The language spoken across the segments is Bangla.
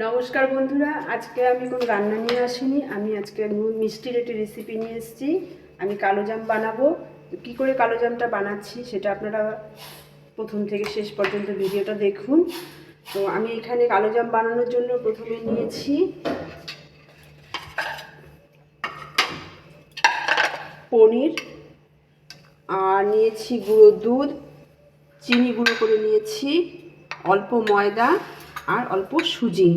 নমস্কার বন্ধুরা, আজকে আমি কোনো রান্না নিয়ে আসিনি। আমি আজকে মিষ্টির একটি রেসিপি নিয়ে এসেছি। আমি কালোজাম বানাবো। কি করে কালোজামটা বানাচ্ছি সেটা আপনারা প্রথম থেকে শেষ পর্যন্ত ভিডিওটা দেখুন। তো আমি এখানে কালোজাম বানানোর জন্য প্রথমে নিয়েছি পনির, আর নিয়েছি গুঁড়ো দুধ, চিনি গুঁড়ো করে নিয়েছি, অল্প ময়দা আর অল্প সুজি।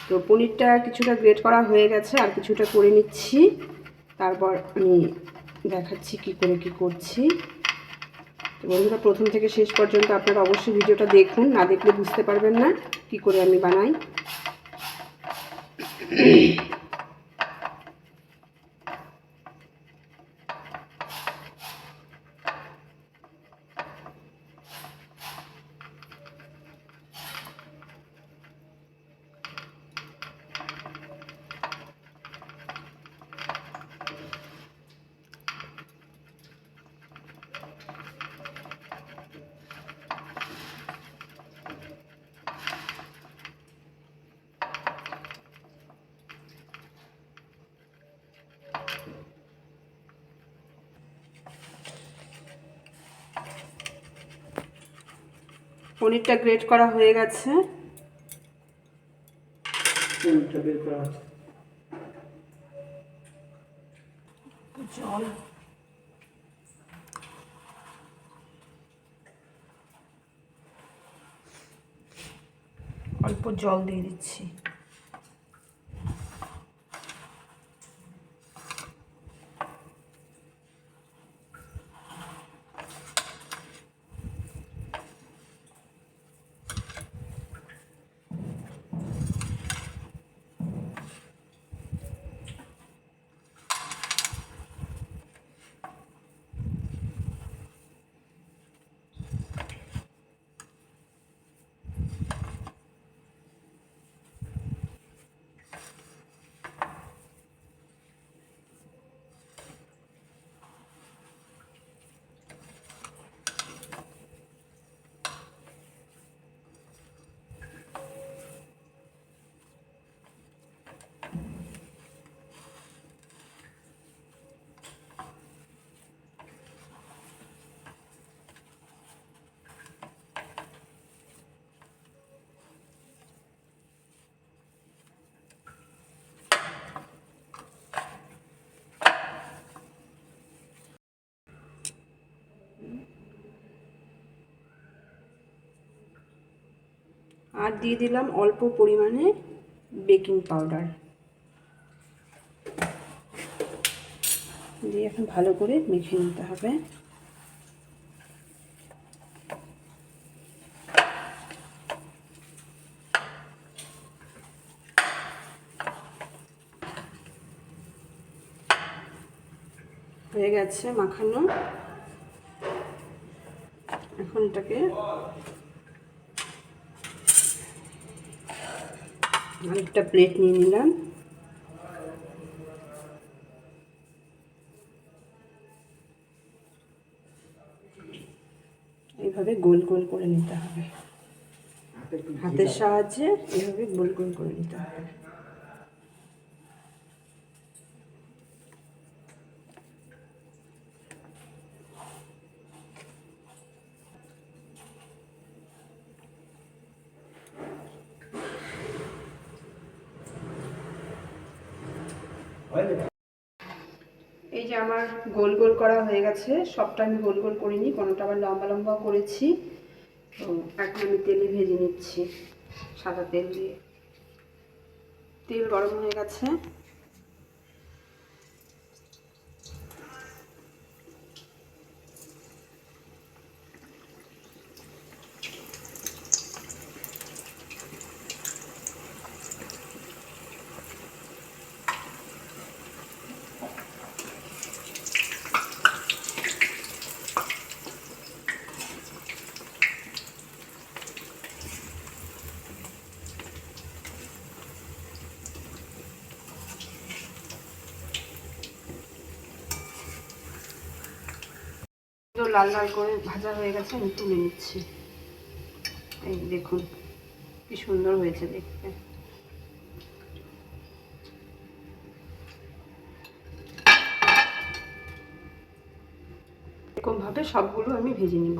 তো পনিরটা কিছুটা গ্রেট করা হয়ে গেছে, আর কিছুটা করে নিচ্ছি। তারপর আমি দেখাচ্ছি কি করে কি করছি। তো বন্ধুরা, প্রথম থেকে শেষ পর্যন্ত আপনারা অবশ্যই ভিডিওটা দেখুন, না দেখলে বুঝতে পারবেন না কি করে আমি বানাই। পনিরটা গ্রেট করা হয়ে গেছে। জল অল্প জল দিয়ে দিচ্ছি। আর দিয়ে দিলাম অল্প পরিমাণে বেকিং পাউডার, দিয়ে এখন ভালো করে মেখে নিতে হবে। হয়ে গেছে মাখানো। এখন এটাকে আরেকটা প্লেট নিয়ে নিলাম। এইভাবে গোল গোল করে নিতে হবে, হাতের সাহায্যে এইভাবে গোল গোল করে নিতে হবে। এই যে আমার গোল গোল করা হয়ে গেছে। সবটা আমি গোল গোল করিনি, কোনোটা আবার লম্বা লম্বাও করেছি। তো এখন আমি তেলে ভেজে নিচ্ছি, সাদা তেল দিয়ে। তেল গরম হয়ে গেছে। লাল লাল করে ভাজা হয়ে গেছে, আমি তুলে নিচ্ছি। এই দেখুন কি সুন্দর হয়েছে দেখতে। এরকমভাবে সবগুলো আমি ভেজে নিব।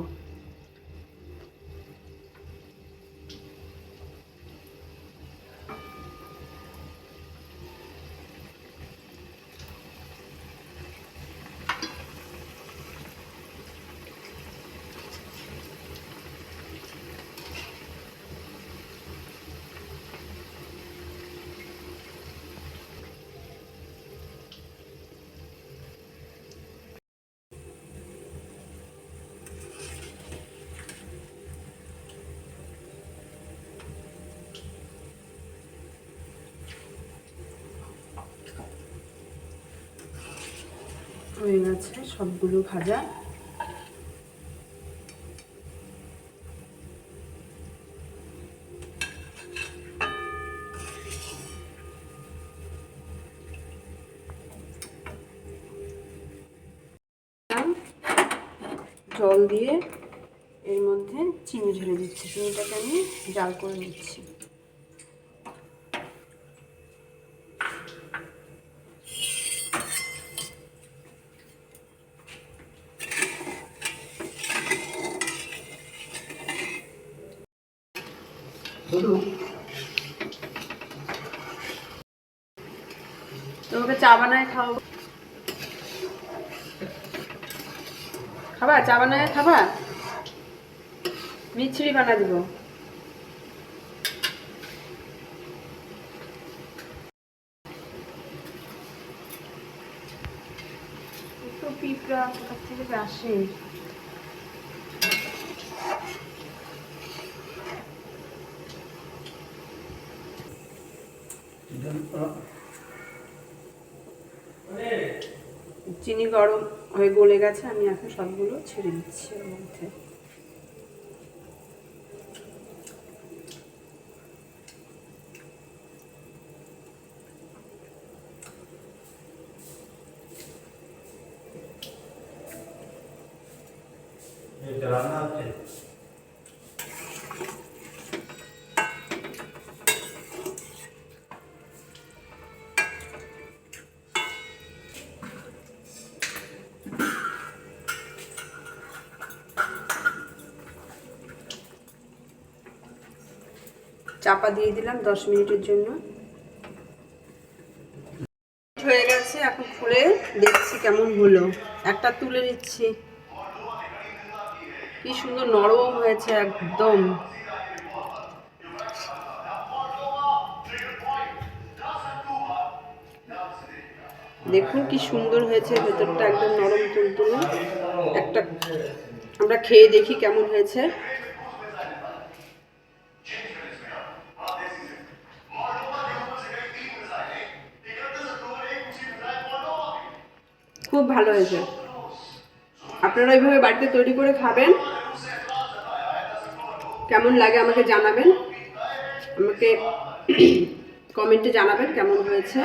হয়ে গেছে সবগুলো ভাজা। জল দিয়ে এর মধ্যে চিনি ঢেলে দিচ্ছি। চিনিটাকে আমি জাল করে নিচ্ছি। তোমাকে চা বানায় খাওয়াবো, খাবা? চা বানায় খাবা? মিছরি বানা দিব। তো পিঁপড়া কোথা থেকে আসে? চিনি গরম হয়ে গলে গেছে, আমি এখন সবগুলো ছেড়ে দিচ্ছি এর মধ্যে। চাপা দিয়ে দিলাম 10 মিনিটের জন্য। হয়ে গেছে, এখন খুলে দেখছি কেমন হলো। একটা তুলে নিচ্ছি। কি সুন্দর নরম হয়েছে একদম। দেখুন কি সুন্দর হয়েছে, ভেতরটা একদম নরম তুলতুলে। একটা আমরা খেয়ে দেখি কেমন হয়েছে। খুব ভালো হয়েছে। আপনারা এইভাবে বাড়িতে তৈরি করে খাবেন। কেমন লাগে আমাকে জানাবেন, আমাকে কমেন্টে জানাবেন কেমন হয়েছে।